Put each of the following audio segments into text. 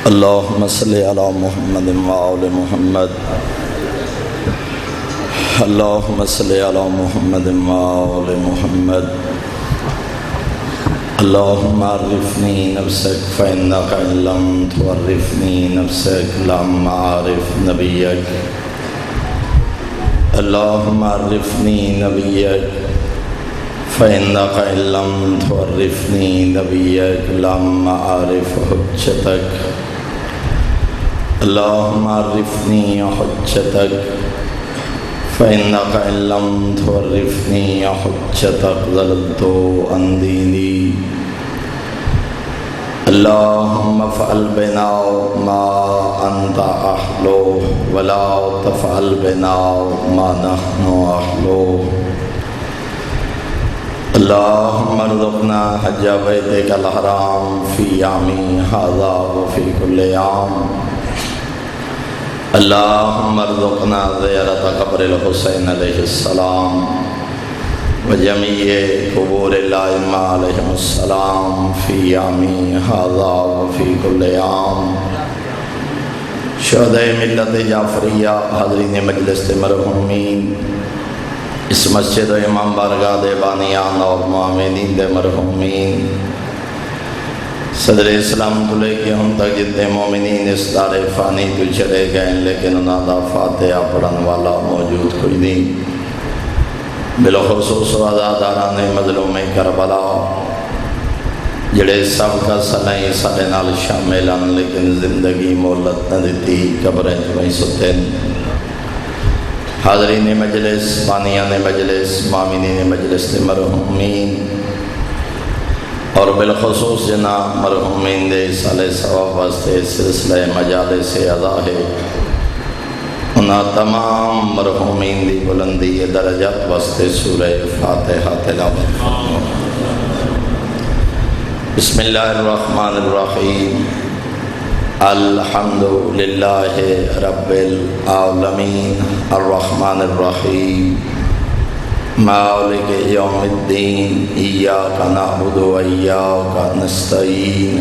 اللهم صل على محمد وآل محمد. اللهم صل على محمد وآل محمد. اللهم عرفني نفسك فإنك إن لم تعرفني نفسك لم أعرف نبيك. اللهم عرفني نبيك فإنك إن لم تعرفني نبيك لم أعرف حجتك. اللهم عرفني حجتك فإنك إن لم تعرفني حجتك ضللت عن ديني. اللهم افعل بنا ما أنت أهله ولا تفعل بنا ما نحن أهله. اللهم ارزقنا حج بيتك الحرام في عامي هذا وفي كل عام. اللهم ارزقنا زيارة قبر الحسين عليه السلام وجميع قبور الأئمة عليهم السلام في عامي هذا وفي كل عام. شہدائے ملت جعفریہ حاضرین مجلس مرحومین، اس مسجد و امام بارگاہ دے بانیان اور معاملین دے مرحومین، صدر اسلام تو لے کے ہم تک جتنے مومنین اس دار فانی تو چلے گئے لیکن انہاں دا فاتحہ پڑھن والا موجود کوئی نہیں. بالخصوص عزاداران مظلوم کربلا جڑے سب کا سنائی سارے نال شامل ہیں لیکن زندگی مولت نہ دیتی، قبریں جویں ستن. حاضرین مجلس، بانیان مجلس، معاملین مجلس دے مرحومین اور بالخصوص جنا مرحومین دے سال ثواب واسطے سلسلہ مجالس ادا ہے، انہاں تمام مرحومین دی بلندی درجات واسطے سورہ فاتحہ تلاوت فرمائیں. بسم اللہ الرحمن الرحیم. الحمد للہ رب العالمین الرحمن الرحیم مالک یوم الدین ایاک نعبد و ایاک نستعین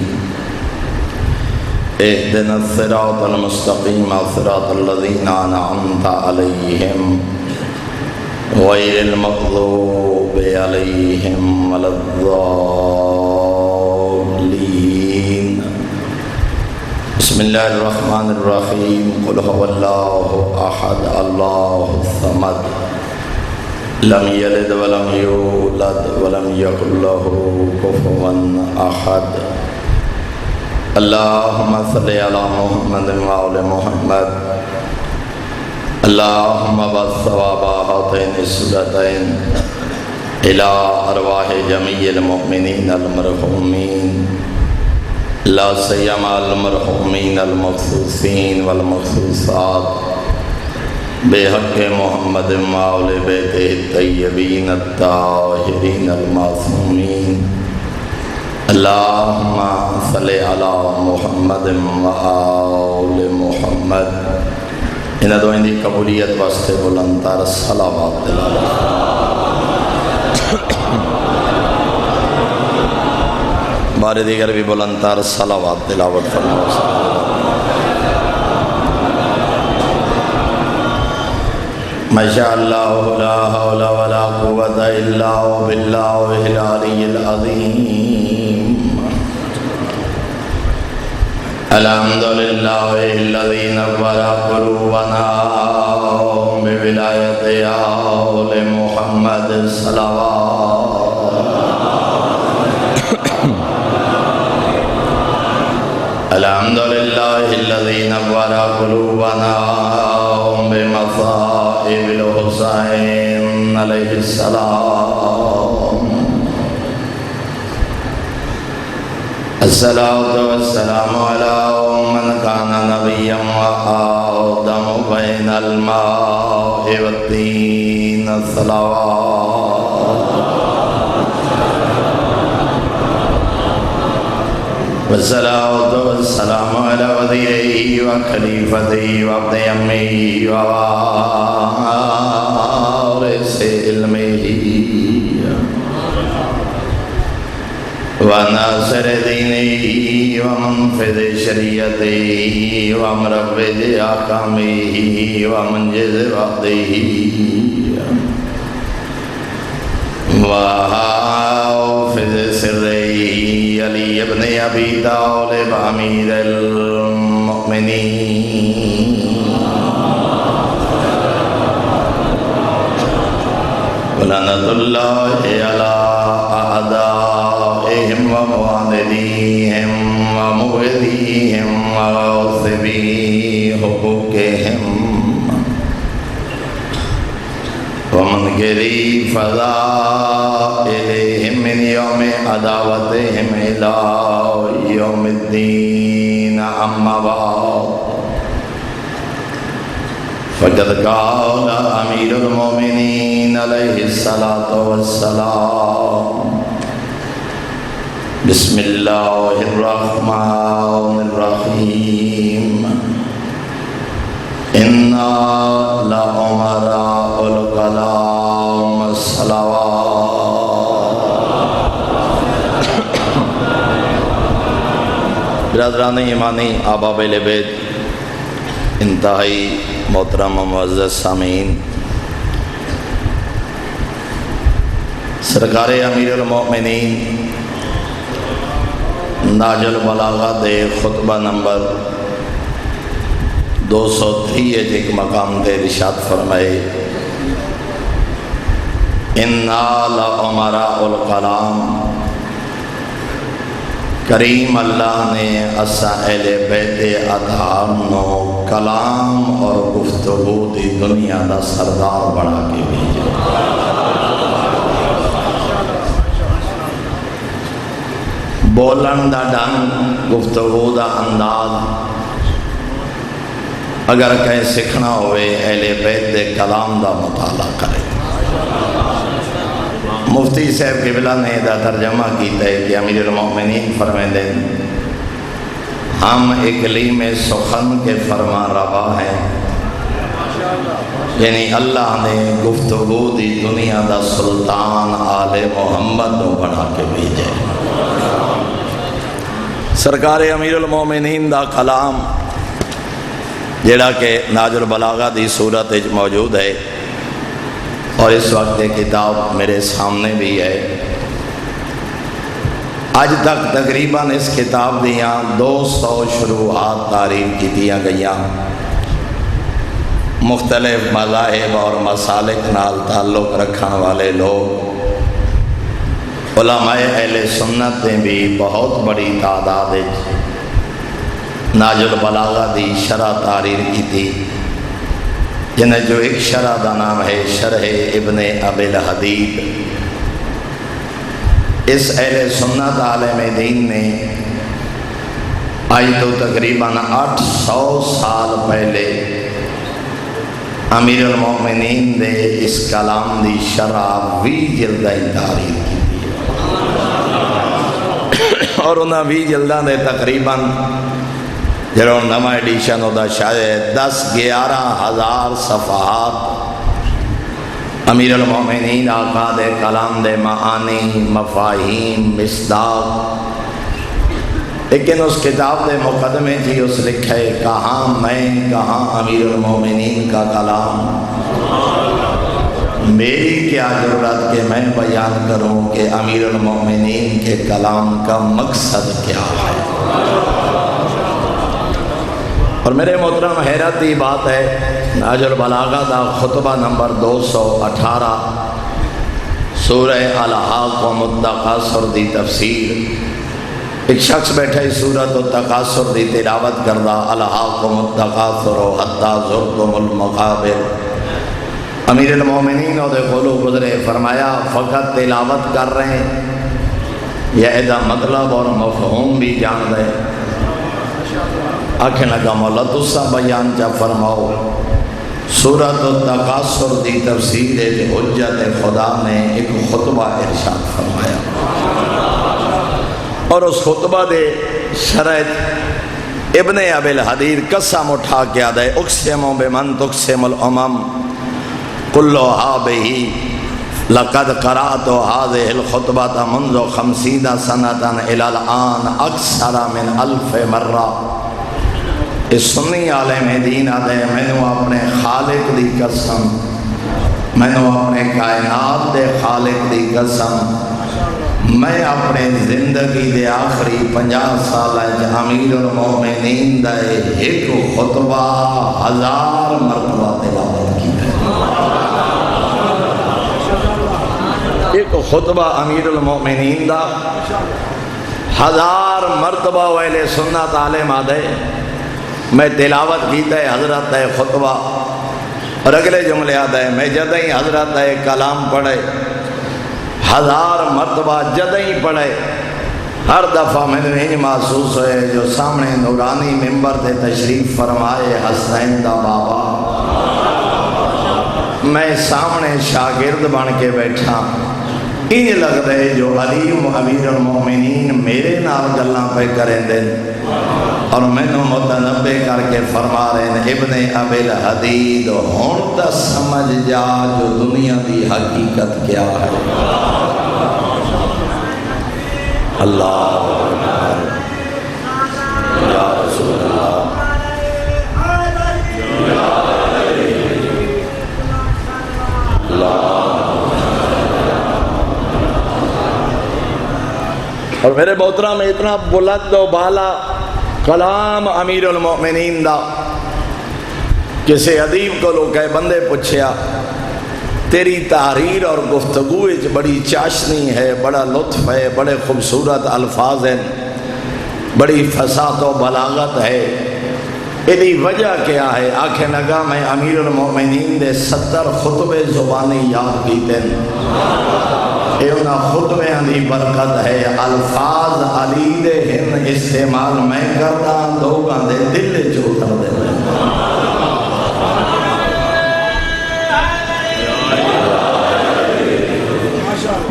اہدنا الصراط المستقیم صراط الذین انعمت علیہم غیر المغضوب علیہم ولا الضالین. بسم اللہ الرحمن الرحیم. قل هو اللہ احد اللہ الصمد لم یلد ولم یولد ولم یکن له کفوا احد. اللہم صل علی محمد وآل محمد. اللہم بث ثواب ہاتین السورتین الی ارواح جمیع المؤمنین المرحومین لا سیما المرحومین المخصوصین والمخصوصات بحق محمد وآل بیتہ الطیبین الطاہرین المعصومین. اللہم صلی علی محمد وآل محمد. انہاں دوئیں دی قبولیت واسطے بلندتر صلوات تلاوت. بارے دیگر بھی بلندتر صلوات تلاوت فرماؤ. ماشاء اللہ لا حول ولا قوة الا باللہ العلی العظیم. الحمدللہ الذی نور قلوبنا بولایت آل محمد صلوات. الحمدللہ الذی نور قلوبنا بمصائب الحسین علیہ السلام. الصلاة والسلام علی من کان نبیا وآدم بین الماء والطین الصلوات. والصلاة والسلام على وزيره وخليفته وعبد يمه ووارث علمه وناصر دینه ومنفذ شریعته ومروج احکامه ومنجز وعده وحافظ سره علی ابن ابی طالب امیر المؤمنین ولعنۃ اللہ علی اعدائهم ومعاندیهم ومبغضیهم وغاصبی حقوقهم ومنکری فضائلهم من یوم عداوتهم الى یوم الدین اما بعد فقد قال امیر المؤمنین علیہ الصلاة والسلام بسم اللہ الرحمن الرحیم انا لعمراء الکلام الصلوات۔ برادران ایمانی، احباب اہل بیت، انتہائی محترم و معزز سامعین، سرکار امیر المؤمنین ناج البلاغہ دے خطبہ نمبر 203 ایک مقام دے ارشاد فرمائے اِنَّا لَعُمَرَاءُ الْکَلَامِ، کریم اللہ نے اسا اہل بیت اطہار نو کلام اور گفتگو دی دنیا دا سردار بنا کے بھیجا۔ بولن دا ڈنگ، گفتگو دا انداز اگر کہیں سکھنا ہوئے اہل بیت دے کلام دا مطالعہ کرے۔ مفتی صاحب قبلہ نے دا ترجمہ کیتا ہے کہ امیر المؤمنین فرمائے ہم اقلیم سخن کے فرما روا ہیں، یعنی اللہ نے گفتگو دی دنیا دا سلطان آل محمد نو بنا کے بھیجے۔ سرکار امیر المؤمنین دا کلام جیڑا کہ ناج البلاغہ دی صورت موجود ہے، اور اس وقت یہ کتاب میرے سامنے بھی ہے۔ آج تک تقریباً اس کتاب دیاں 200 شروعات تعریف کی دیا گئیاں، مختلف مذاہب اور مسالک نال تعلق رکھن والے لوگ، علماء اہل سنت نے بھی بہت بڑی تعداد ناج البلاغہ دی شرح تعریر کی تھی، جنہیں جو ایک شرح دا نام ہے شرح ابن ابی الحدید۔ اس اہل سنت عالم دین نے آج تو تقریباً 800 سال پہلے امیر المؤمنین دے اس کلام دی شرح 20 جلدیں تعریر کی تھی، اور انہاں 20 جلدیں دے تقریباً جنہوں نمہ ایڈیشن ہوتا شاید 10-11 ہزار صفحات امیر المؤمنین آقا دے کلام دے معانی، مفاہیم، مصداق۔ لیکن اس کتاب دے مقدمے تھی اس لکھے کہاں میں، کہاں امیر المؤمنین کا کلام، میری کیا ضرورت کہ میں بیان کروں کہ امیر المؤمنین کے کلام کا مقصد کیا ہے۔ اور میرے محترم حیرت دی بات ہے، ناج البلاغہ دا خطبہ نمبر 218 سورہ الحاقم التکاثر دی تفسیر، ایک شخص بیٹھے سورۃ التکاثر دی تلاوت کردہ الحاقم التکاثر حتی زرتم المقابر۔ امیر المومنین اور دے قولو گزرے، فرمایا فقط تلاوت کر رہے ہیں یا ایدہ مطلب اور مفہوم بھی جان دے؟ آنکھیں لگا مولا تُسا بیان جا فرماؤ۔ سورۃ التکاثر دی تفسیر حجت خدا نے ایک خطبہ ارشاد فرمایا، اور اس خطبہ دے شرط ابن ابی الحدید قسم اٹھا کے آدھے اقسم بمن تقسم الامم کلھا بہ لقد قرأت هذه الخطبة منذ 50 سنة إلى الآن أكثر من 1000 مرة۔ اس سنی عالم دین آدھے میں نے اپنے خالق دی قسم، میں نے اپنے کائنات دے خالق دی قسم، میں اپنے زندگی دے آخری 50 سال امیر المومنین دا ایک خطبہ 1000 مرتبہ تلاوت کی ہے۔ ایک خطبہ امیر المومنین دا 1000 مرتبہ ویلے سنت عالم آدھے میں تلاوت کیتا ہے حضرت ہے خطبہ، اور اگلے جملے آدھے میں جدہیں حضرت ہے کلام پڑھے 1000 مرتبہ جدہیں پڑھے، ہر دفعہ میں نے محسوس ہوئے جو سامنے نورانی ممبر تے تشریف فرمائے حسنین دا بابا، میں سامنے شاگرد بن کے بیٹھا، انج لگ رہے جو علیم امیر المومنین میرے نال گلاں پہ کریں دیں، اور میں نے متنبع کر کے فرما رہے ہیں ابن ابی الحدید ہون تا سمجھ جا جو دنیا دی حقیقت کیا ہے۔ اللہ یا رسول اللہ، اور میرے محترم میں اتنا بلند و بالا کلام امیر المومنین دا، کسی ادیب کو لوگ کہے بندے پوچھیا تیری تحریر اور گفتگو بڑی چاشنی ہے، بڑا لطف ہے، بڑے خوبصورت الفاظ ہیں، بڑی فصاحت و بلاغت ہے، ایدی وجہ کیا ہے؟ آنکھیں لگا میں امیر المومنین دے 70 خطبے زبانی یاد کیتے ہیں، اے انہا خطبے دی برکت ہے، الفاظ علی دے ہن استعمال میں کرتا لوگاں دے دل جو کر دے میں،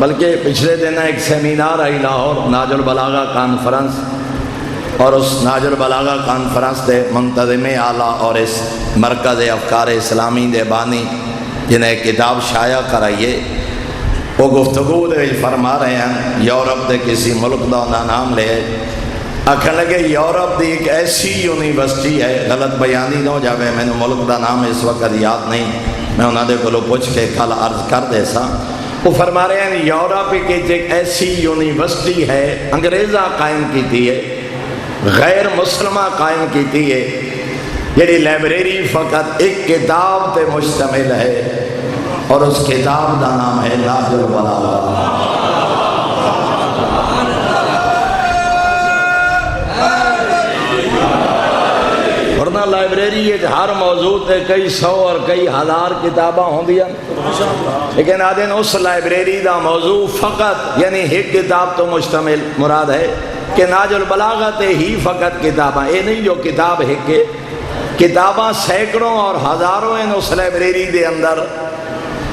بلکہ پچھلے دن ایک سیمینار آئی لاہور ناج البلاغہ کانفرنس، اور اس ناج البلاغہ کانفرنس دے منتظم اعلیٰ اور اس مرکز افکار اسلامی دے بانی جنہیں کتاب شائع کرائیے، وہ گفتگو دے فرما رہے ہیں یورپ دے کسی ملک دا نام لے، آکھن لگے یورپ دی ایک ایسی یونیورسٹی ہے، غلط بیانی نہ ہو جاوے، میں نے ملک دا نام اس وقت یاد نہیں، میں انہوں نے کو پوچھ کے کل عرض کر دے سا، وہ فرما رہے ہیں یورپ کی ایک ایسی یونیورسٹی ہے، انگریزہ قائم کی تھی ہے، غیر مسلمہ قائم کی تھی ہے، یہ لائبریری فقط ایک کتاب تے مشتمل ہے، اور اس کتاب دا نام ہے ناج البلاغہ۔ ورنہ لائبریری ہر موضوع تے کئی 100 اور کئی 1000 کتاباں ہوں دیا، لیکن آدھیں اس لائبریری دا موضوع فقط یعنی ایک کتاب تو مشتمل مراد ہے کہ ناج البلاغہ تے ہی فقط کتاباں، یہ نہیں جو کتاب ہے کہ کتاباں سینکڑوں اور ہزاروں ہیں اس لائبریری دے اندر،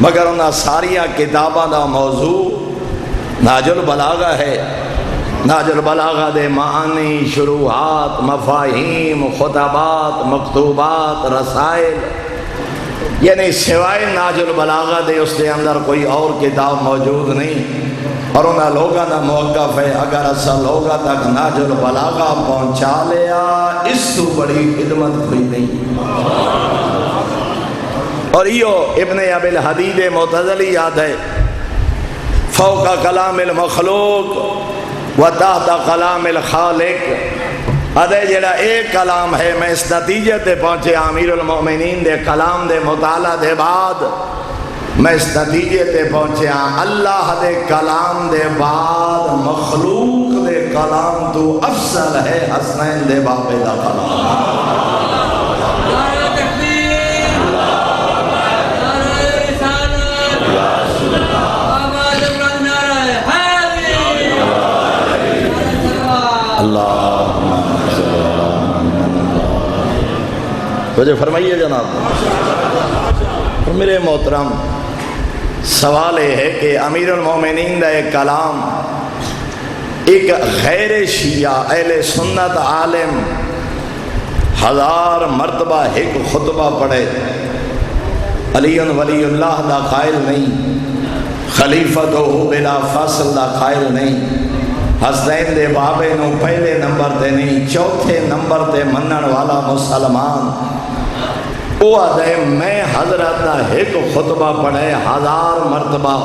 مگر انہاں ساریاں کتاباں دا موضوع ناج البلاغہ ہے۔ ناج البلاغہ دے معانی، شروحات، مفاہیم، خطبات، مکتوبات، رسائل، یعنی سوائے ناج البلاغہ دے اس دے اندر کوئی اور کتاب موجود نہیں، اور انہاں لوگاں دا موقف ہے اگر اسا لوگاں تک ناج البلاغہ پہنچا لیا اس تو بڑی خدمت کوئی نہیں۔ اور یہ ابن ابی الحدید معتزلی یاد ہے، فوق کلام المخلوق و تحت کلام الخالق، ادھے جڑا ایک کلام ہے میں اس نتیجے تے پہنچے امیر المومنین دے کلام دے مطالعہ دے بعد، میں اس نتیجے تے پہنچے اللہ دے کلام دے بعد مخلوق دے کلام تو افضل ہے حسنین دے باپے دا کلام۔ مجھے فرمائیے جناب، میرے محترم سوال یہ ہے کہ امیر المومنین دا ایک کلام ایک غیر شیعہ اہل سنت عالم 1000 مرتبہ ایک خطبہ پڑھے، علی ولی اللہ دا قائل نہیں، خلیفت ہو بلا فصل دا قائل نہیں، حسنین دے بابے نو پہلے نمبر تے نہیں چوتھے نمبر تے منن والا مسلمان وہ آدھے میں حضرت دا ایک خطبہ پڑھے 1000 مرتبہ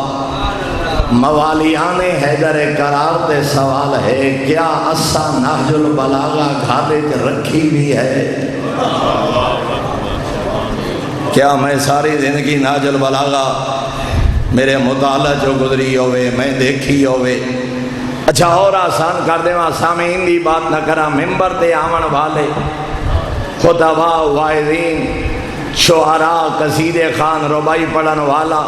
موالیان حیدر کرار تے سوال ہے کیا اسا نہج البلاغہ گھاڑے رکھی بھی ہے؟ کیا میں ساری زندگی نہج البلاغہ میرے مطالعہ جو گزری ہوئے میں دیکھی ہوئے؟ اچھا اور آسان کر دے وہاں سامعین دی بات نہ کرا، ممبر تے آمن والے خطبہ واعظین شعراء قصیدے خان ربائی پڑھن والا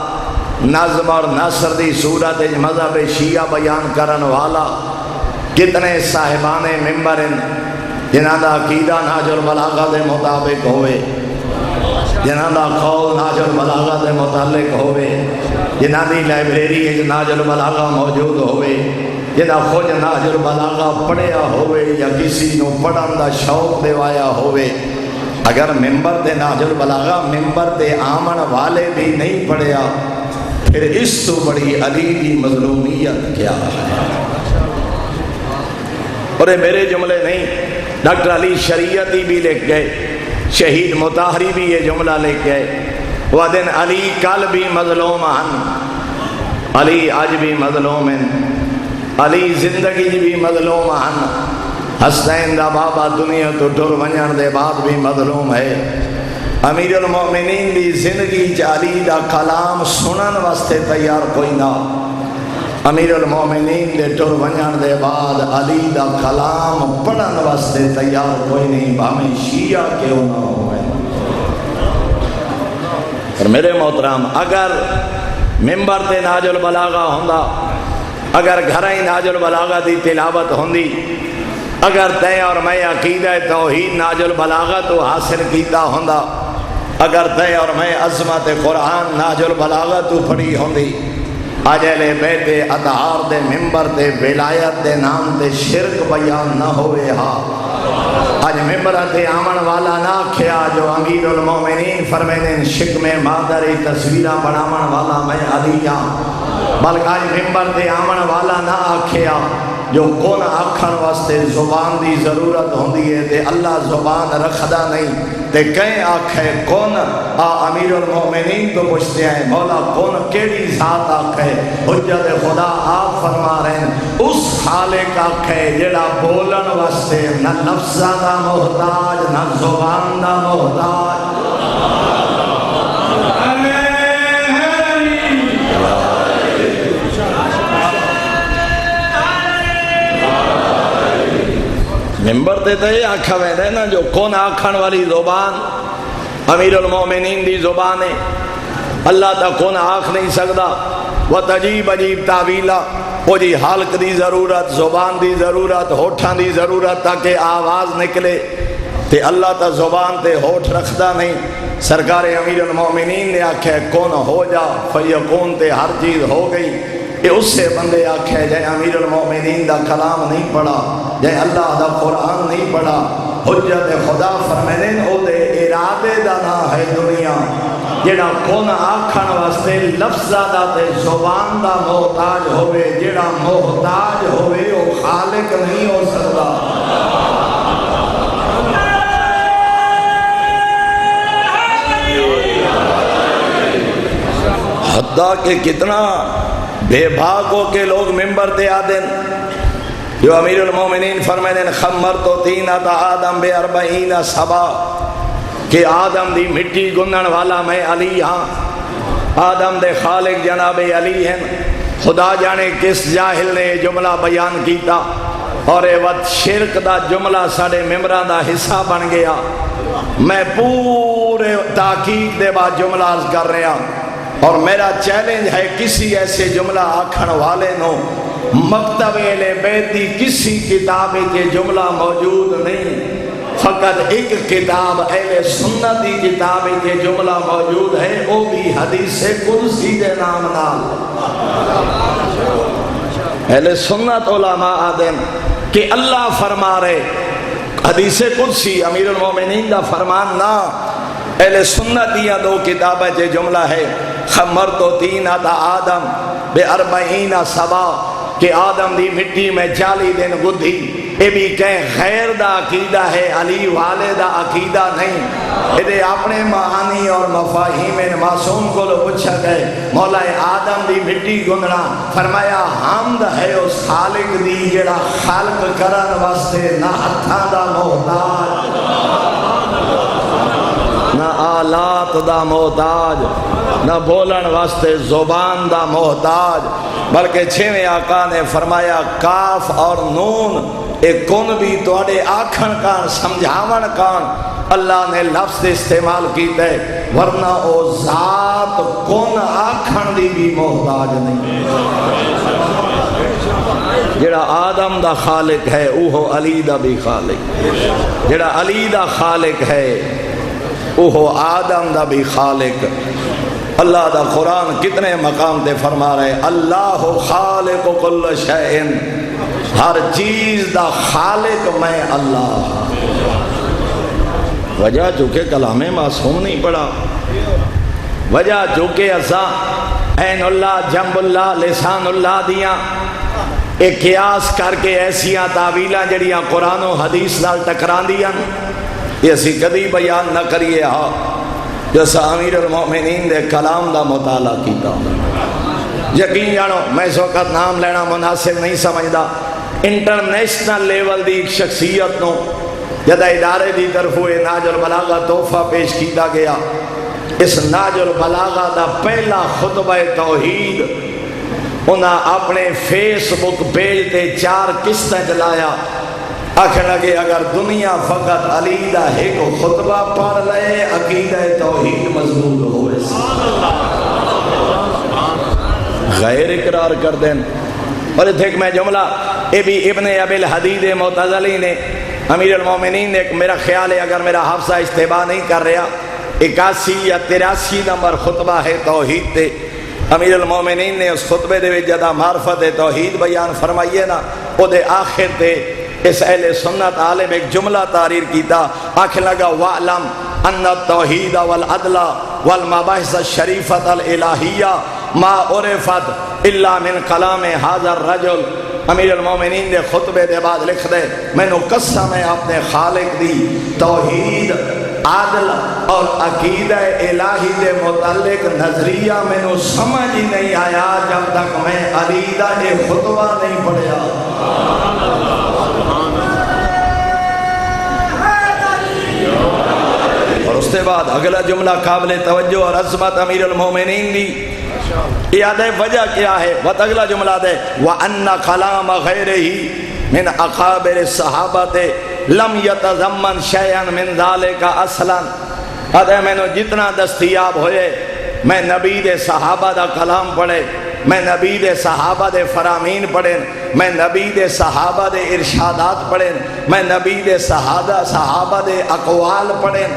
نظم اور نثر دی صورت مذہب شیعہ بیان کرن والا کتنے صاحبان ممبر ہیں جنہاں دا عقیدہ نہج البلاغہ دے مطابق ہوئے، جنہاں دا قول نہج البلاغہ دے متعلق ہوئے، جنہاں دی لائبریری نہج البلاغہ موجود ہوئے، جنہاں خود نہج البلاغہ پڑھیا ہوئے یا کسی نو پڑھن دا شوق دیوایا ہوئے، اگر ممبر دے نہج البلاغہ ممبر دے آمن والے بھی نہیں پڑھیا پھر اس تو بڑی علی کی مظلومیت کیا ہے؟ اور میرے جملے نہیں، ڈاکٹر علی شریعتی بھی لکھ گئے، شہید مطہری بھی یہ جملہ لکھ گئے، وہ دن علی کل بھی مظلوم ہیں، علی آج بھی مظلوم ہیں، علی زندگی بھی مظلوم ہیں، حسنین دا بابا دنیا تو ٹر ونجن دے بعد بھی مظلوم ہے، امیر المومنین دی زندگی علی دا کلام سنن واسطے تیار کوئی نہ، امیر المومنین دے ٹر ونجن دے بعد علی دا کلام پڑھن واسطے تیار کوئی نہیں، بھامیں شیعہ کیوں نہ ہوئے۔ اور میرے محترم اگر ممبر تے نہج البلاغہ ہوندا، اگر گھریں نہج البلاغہ دی تلاوت ہوندی، اگر تے اور میں عقیدہ توحید نہج البلاغہ تو حاصل کیتا ہوندا، اگر تے اور میں عظمت قرآن نہج البلاغہ تو پڑھی ہوندی، آج اہل بیت اطہار دے ممبر تے ولایت دے نام تے شرک بیان نہ ہوئے ہاں، آج ممبر تے آمن والا نہ کھیا جو امیر المومنین فرمینن شکم مادری تصویرہ بنامن والا میں علی ہاں، بلکہ آج ممبر تے آمن والا نہ آکھیا جو کون آکھن واسطے زبان دی ضرورت ہوندی ہے تے اللہ زبان رکھدا نہیں، تے کہیں آکھے کون امیر المومنین تو پوچھتے ہیں مولا کون کیڑی ذات آکھے، حجت خدا آپ فرما رہے ہیں اس خالق آکھے جڑا بولن واسطے نہ لفظاں دا محتاج نہ زبان دا محتاج۔ ممبر تے تے آکھا ویندے نا جو کون آکھن والی زبان امیر المومنین دی زبان ہے، اللہ تا کون آکھ نہیں سکدا، وہ تجیب عجیب تعویلہ، وہ جی حلق دی ضرورت، زبان دی ضرورت، ہوٹھاں دی ضرورت تاکہ آواز نکلے، تے اللہ تا زبان تے ہوٹھ رکھدا نہیں، سرکار امیر المومنین نے آکھے کون ہو جا فیکون تے ہر چیز ہو گئی، یہ اس سے بندے آکھے جائے امیر المومنین دا کلام نہیں پڑھا، جائے اللہ دا قرآن نہیں پڑھا، حجت خدا فرمینن او دے ارادے دا نہ ہے دنیا، جیڑا کون آکھن واسطے لفظہ دا تے زبان دا محتاج ہوئے، جیڑا محتاج ہوئے وہ خالق نہیں ہو سکتا۔ حتیٰ کہ کتنا بے بھاگوں کے لوگ ممبر تے آدن جو امیر المومنین فرمائیں خمر تو تینت آدم بے 40 صبا کہ آدم دی مٹی گنن والا میں علی ہاں، آدم دے خالق جناب علی ہیں، خدا جانے کس جاہل نے جملہ بیان کیتا اور اے وقت شرک دا جملہ ساڑے ممبران دا حصہ بن گیا، میں پورے تاکید دے بعد جملہ عرض کر رہا اور میرا چیلنج ہے کسی ایسے جملہ آکھن والے نو مکتب اہل بیت دی کسی کتاب کے جملہ موجود نہیں، فقط ایک کتاب اہل سنت دی کتاب کے جملہ موجود ہے، وہ بھی حدیث قدسی دے نام نال۔ اہل سنت علماء آدم کہ اللہ فرما رہے، حدیث قدسی امیر المومنین دا فرمان نہ، اہل سنت دیا 2 کتابیں جے جملہ ہے، خمرت طینۃ آدم باربعین صبا کہ آدم دی مٹی میں 40 دن گدھی. یہ بھی کہیں غیر دا عقیدہ ہے، علی والے دا عقیدہ نہیں. یہ اپنے معانی اور مفاہیم معصوم کو پوچھا گئے مولا آدم دی مٹی گندنا، فرمایا حمد ہے اس خالق دی جڑا خلق کرن واسطے نہ ہتھاں دا محتاج، نہ آلات دا محتاج، نہ بولن واسطے زبان دا محتاج، بلکہ 6ویں آقا نے فرمایا کاف اور نون ایک کن بھی توڑے آکھن کان سمجھاون کان اللہ نے لفظ استعمال کیتا ہے، ورنہ او ذات کن آکھن دی بھی محتاج نہیں. جڑا آدم دا خالق ہے اوہو علی دا بھی خالق، جڑا علی دا خالق ہے اوہو آدم دا بھی خالق. اللہ دا قرآن کتنے مقام تے فرما رہے اللہ خالق کل شیء، ہر چیز دا خالق میں اللہ. وجہ چونکہ کلام معصوم نہیں پڑھا، وجہ چونکہ اساں عین اللہ جنب اللہ لسان اللہ دیاں ایک قیاس کر کے ایسیاں تعویلاں جڑیاں قرآن و حدیث نال ٹکران دیاں یہ اسی کدی بیان نہ کریے ہاں جیسا امیر المومنین دے کلام دا مطالعہ کیتا. یقین جانو میں اس وقت نام لینا مناسب نہیں سمجھدا، انٹرنیشنل لیول دی ایک شخصیت نو جدہ ادارے دی طرفوں ناج البلاغہ تحفہ پیش کیتا گیا. اس ناج البلاغہ دا پہلا خطبہ توحید انہاں اپنے فیس بک پیج تے 4 قسطیں چلایا. آخر لگے اگر دنیا فقط علی دا ایک خطبہ پڑھ لے عقیدہ توحید مضبوط ہوئے غیر اقرار کر دیں. اور ایک میں جملہ یہ بھی ابن ابی الحدید معتزلی نے امیر المومنین نے میرا خیال ہے اگر میرا حافظہ اشتباہ نہیں کر رہا 81 یا 83 نمبر خطبہ ہے توحید تے امیر المومنین نے اس خطبے دے جدا معرفت توحید بیان فرمائیے نا او دے آخر تے اس اہل سنت عالم ایک جملہ تحریر کیتا آخر لگا وَعْلَمْ أَنَّ التَّوْحِيدَ وَالْعَدْلَ وَالْمَبَاحِثَ الشَّرِيفَةَ الْإِلَٰهِيَّةَ مَا عُرِفَتْ إِلَّا مِنْ كَلَامِ هَذَا الرَّجُلِ. امیر المومنین نے خطبے دے بعد لکھ دے میں نو قسم ہے اپنے خالق دی توحید عادل اور عقیدہ الہی دے متعلق نظریہ میں نو سمجھ ہی نہیں آیا جب تک میں علی دا یہ خطبہ نہیں پڑھیا. اور اس کے بعد اگلا جملہ قابل توجہ اور عظمت امیر المومنین دی یاد ہے وجہ کیا ہے. وہ اگلا جملہ دے وَأَنَّ كَلَامَ غَيْرِهِ مِنْ أَقَابِرِ الصَّحَابَةِ لَمْ يَتَضَمَّنْ شَيْئًا مِنْ ذَلِكَ أَصْلًا. ادھے میں نے جتنا دستیاب ہوئے میں نبی دے صحابہ دا کلام پڑھے، میں نبی دے صحابہ دے فرامین پڑھیں، میں نبی دے صحابہ دے ارشادات پڑھیں، میں نبی دے صحابہ دے اقوال پڑھیں.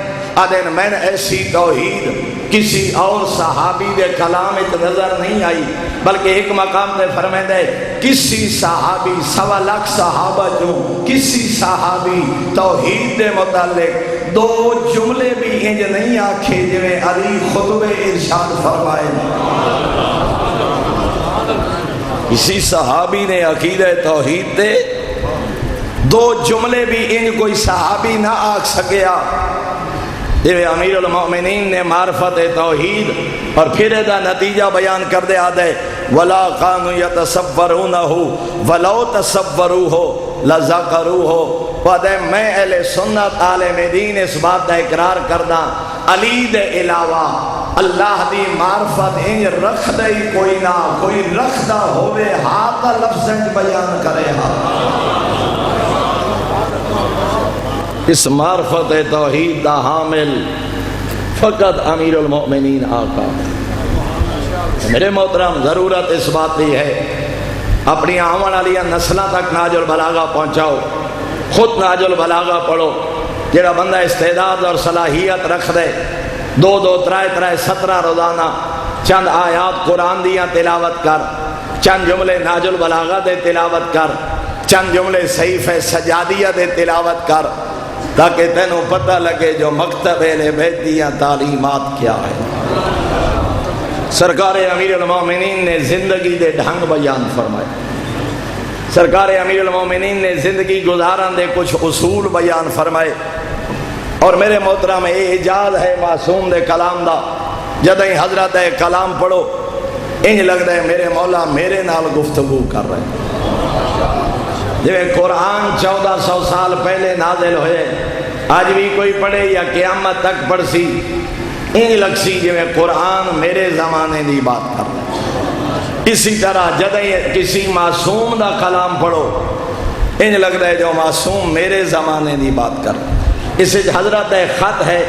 ادھے میں نے ایسی توحید کسی اور صحابی دے کلام ایک نظر نہیں آئی بلکہ ایک مقام تے فرمائے دے کسی صحابی 1.25 لاکھ صحابہ جو کسی صحابی توحید دے متعلق 2 جملے بھی انج نہیں آکھے جویں علی خطبے ارشاد فرمائے. کسی صحابی نے عقیدہ توحید دے 2 جملے بھی انج کوئی صحابی نہ آکھ سکیا. یہ امیر المومنین نے معرفت توحید اور پھر دا نتیجہ بیان کر دے آدھے وَلَا قَانُوا يَتَصَوَّرُونَهُ وَلَوْ تَصَوَّرُوهُ لَذَكَرُوهُ. وعدے میں اہل سنت عالم دین اس بات دا اقرار کردہ علی دے علاوہ اللہ دی معرفت انج رکھ دے کوئی نہ کوئی رکھ دا ہوئے ہاتھ لفظ بیان کرے ہاں. اس معرفت توحید دا حامل فقط امیر المؤمنین آقا. میرے محترم ضرورت اس بات کی ہے اپنی آمن علیہ نسلہ تک ناج البلاغہ پہنچاؤ، خود ناج البلاغہ پڑھو. جڑا بندہ استعداد اور صلاحیت رکھ دے 2 3 17 روزانہ چند آیات قرآن دیاں تلاوت کر، چند جملے ناج البلاغہ دے تلاوت کر، چند جملے صحیفہ سجادیہ دے تلاوت کر تاکہ تینوں پتہ لگے جو مکتب اہل بیت دیاں تعلیمات کیا ہے. سرکار امیر المومنین نے زندگی دے ڈھنگ بیان فرمائے، سرکار امیر المومنین نے زندگی گزارن دے کچھ اصول بیان فرمائے۔ اور میرے محترم یہ اعجاز ہے معصوم دے کلام دا، جدیں حضرت کلام پڑھو انج لگتا ہے میرے مولا میرے نال گفتگو کر رہے ہیں۔ جی قرآن 1400 سال پہلے نازل ہوئے، آج بھی کوئی پڑھے یا قیامت تک پڑھ سی انج لگ سی جی قرآن میرے زمانے دی بات کر رہے ہیں۔ اسی طرح جدیں کسی معصوم دا کلام پڑھو انج لگتا ہے جو معصوم میرے زمانے دی بات کر رہے ہیں۔ اس حضرت خط ہے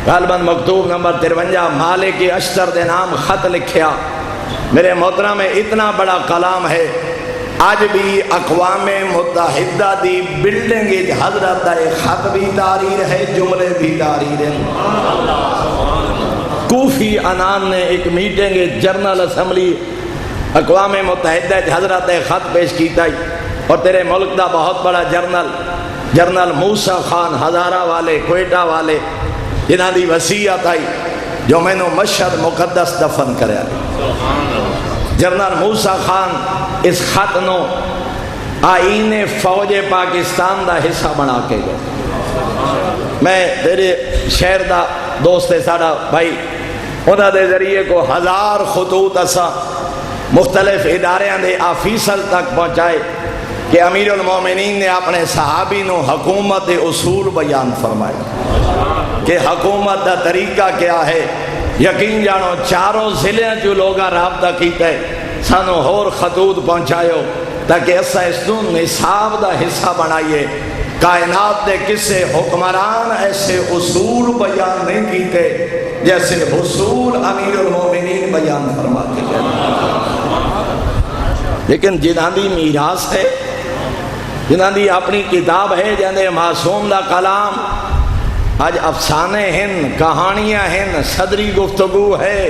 غالباً مکتوب نمبر 53، مالک اشتر دے نام خط لکھیا۔ میرے محترم میں اتنا بڑا کلام ہے، آج بھی اقوام متحدہ دی بلڈنگ حضرت خط بھی تحریر ہے، جملے بھی تحریر ہیں۔ کوفی انان نے ایک میٹنگ جنرل اسمبلی اقوام متحدہ حضرت خط پیش کیتا ہے، اور تیرے ملک دا بہت بڑا جنرل موسیٰ خان ہزارہ والے کوئٹہ والے جنہاں دی وصیت آئی جو میں نے مشہد مقدس دفن کریا۔ جنرل موسیٰ خان اس خط نو آئین فوج پاکستان دا حصہ بنا کے گئے۔ میں تیرے شہر دا دوست ساڑا بھائی انہاں دے ذریعے کو 1000 خطوط اسا مختلف اداریاں دے آفیسر تک پہنچائے کہ امیر المومنین نے اپنے صحابی نو حکومت اصول بیان فرمائے کہ حکومت دا طریقہ کیا ہے۔ یقین جانو چاروں ضلع جو لوگا رابطہ کیتا ہے سانو اور خطوط پہنچائیو تاکہ ایسا اس دن نصاب دا حصہ بنائیے۔ کائنات دے کسے حکمران ایسے اصول بیان نہیں کیتے جیسے حصول امیر المومنین بیان فرماتے ہیں، لیکن جنہاں دی میراث ہے، جنہاں دی اپنی کتاب ہے، جنہاں معصوم دا کلام آج افسانے ہیں، کہانیاں ہیں، صدری گفتگو ہے،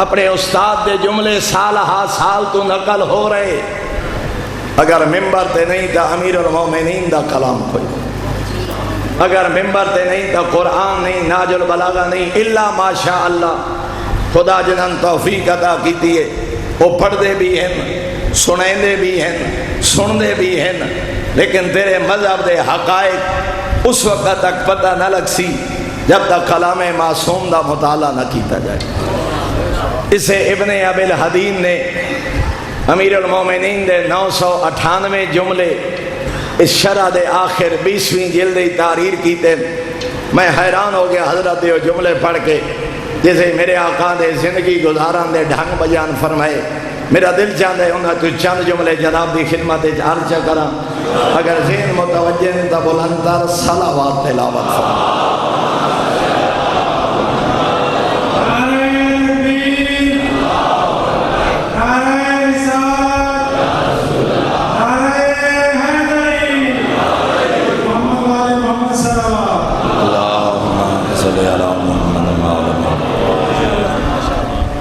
اپنے استاد دے جملے سال ہا سال تو نقل ہو رہے۔ اگر ممبر تے نہیں تا امیر المومنین دا کلام کوئی، اگر ممبر تے نہیں تا قرآن نہیں، ناج البلاغہ نہیں، الا ماشاء اللہ خدا جنہاں توفیق عطا کیتی ہے وہ پڑھ دے بھی ہیں، سنیں دے بھی ہیں، سن دے بھی ہیں، لیکن تیرے مذہب دے حقائق اس وقت تک پتہ نہ لگ سی جب تک کلام معصوم دا مطالعہ نہ کیتا جائے۔ اسے ابن ابی الحدین نے امیر المومنین دے 998 جملے اس شرح دے آخر 20ویں جلد تحریر کیتے۔ میں حیران ہو گیا حضرت یہ جملے پڑھ کے، جیسے میرے آقا دے زندگی گزارن دے ڈھنگ بیان فرمائے۔ میرا دل چاہتا ہے انہاں تو چند جملے جناب دی خدمت عرض کراں، اگر ذہن متوجہ ہے تو بلند تر صلوات تلاوت فرمائے۔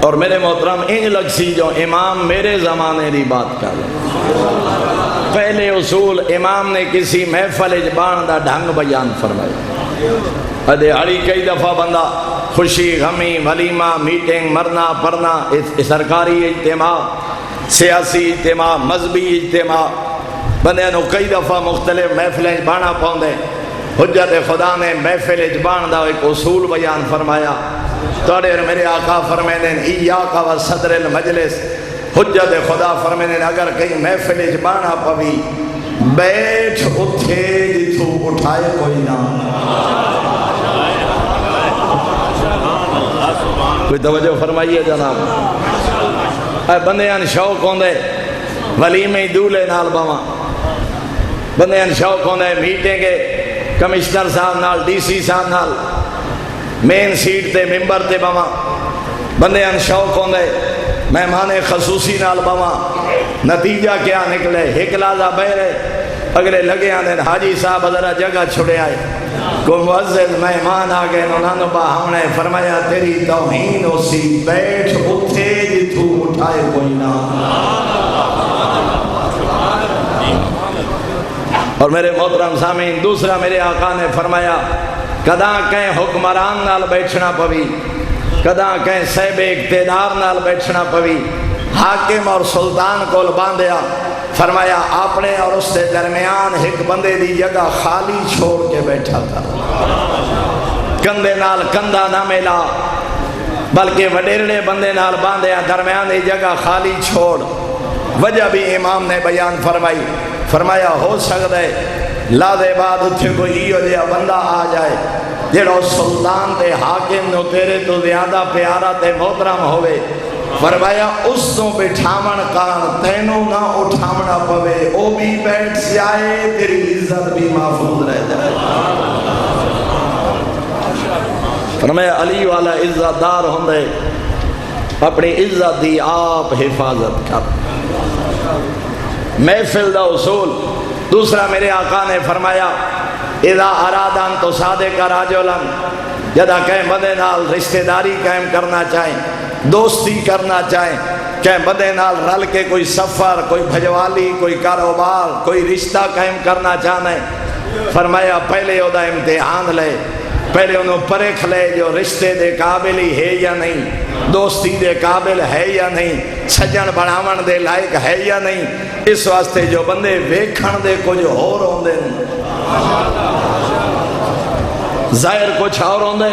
اور میرے محترم انج لگ سی جو امام میرے زمانے دی بات کر رہے۔ پہلے اصول امام نے کسی محفل اجبان دا ڈھنگ بیان فرمائے۔ ادھے ہڑی کئی دفعہ بندہ خوشی غمی ولیمہ میٹنگ مرنا پرنا سرکاری اجتماع سیاسی اجتماع مذہبی اجتماع بندے نو کئی دفعہ مختلف محفل اجبانا پاؤندے۔ حجت خدا نے محفل اجبان دا ایک اصول بیان فرمایا۔ توڑے میرے آقا فرمینے ایاکا و صدر المجلس، حجت خدا فرمینے اگر کہیں محفل اجبانا پوی بیٹھ اٹھے جتو اٹھائے کوئی نہ۔ کوئی توجہ فرمائیے جناب۔ اے بندیان شوق ہوندے ولیمے دولے نال باواں، بندیان شوق ہوندے میٹنگے کمشنر صاحب نال ڈی سی صاحب نال مین سیٹ تے ممبر تے باواں، بندے ان شوق ہوندے مہمان خصوصی نال باواں۔ نتیجہ کیا نکلے؟ ایک لازہ بہرے اگلے لگے آنے حاجی صاحب ذرا جگہ چھڑے آئے، کوئی معزز مہمان آگئے انہوں نے باہم نے فرمایا تیری توہین ہو سی، بیٹھ اٹھے جتو اٹھائے کوئی نہ۔ اور میرے محترم سامعین دوسرا میرے آقا نے فرمایا کداں کہیں حکمران نال بیٹھنا پوی کداں کہیں صاحب اقتدار نال بیٹھنا پوی، حاکم اور سلطان کول باندھیا، فرمایا اپنے اور اس کے درمیان ایک بندے دی جگہ خالی چھوڑ کے بیٹھا تھا، کندھے نال کندھا نہ ملا بلکہ وڈیرڑے بندے نال باندھیا، درمیان دی جگہ خالی چھوڑ۔ وجہ بھی امام نے بیان فرمائی، فرمایا ہو سکتا ہے لادے بعد اتھے کوئی ہی ہو جیا بندہ آ جائے جڑا سلطان تے حاکم نو تیرے تو زیادہ پیارا تے محترم ہوئے، فرمایا اس تو بٹھامن کان تینوں نہ اٹھامنا پوے، او بھی بیٹھ جائے تیری عزت بھی محفوظ رہ جائے۔ فرمایا علی والا عزت دار ہوندے اپنی عزت دی آپ حفاظت کر۔ محفل دا اصول دوسرا میرے آقا نے فرمایا اذا ارادان تو صادق راجولن، جدا کہیں بندے نال رشتہ داری قائم کرنا چاہیں، دوستی کرنا چاہیں، کہ بندے نال رل کے کوئی سفر، کوئی بھجوالی، کوئی کاروبار، کوئی رشتہ قائم کرنا چاہنے، فرمایا پہلے او دا امتحان لے، پہلے انہوں پرکھ لے جو رشتے دے قابل ہی ہے یا نہیں، دوستی دے قابل ہے یا نہیں، سجن بڑھاون دے لائق ہے یا نہیں۔ اس واسطے جو بندے ویکھن دے کچھ اور ہوندے ظاہر کچھ اور ہوندے،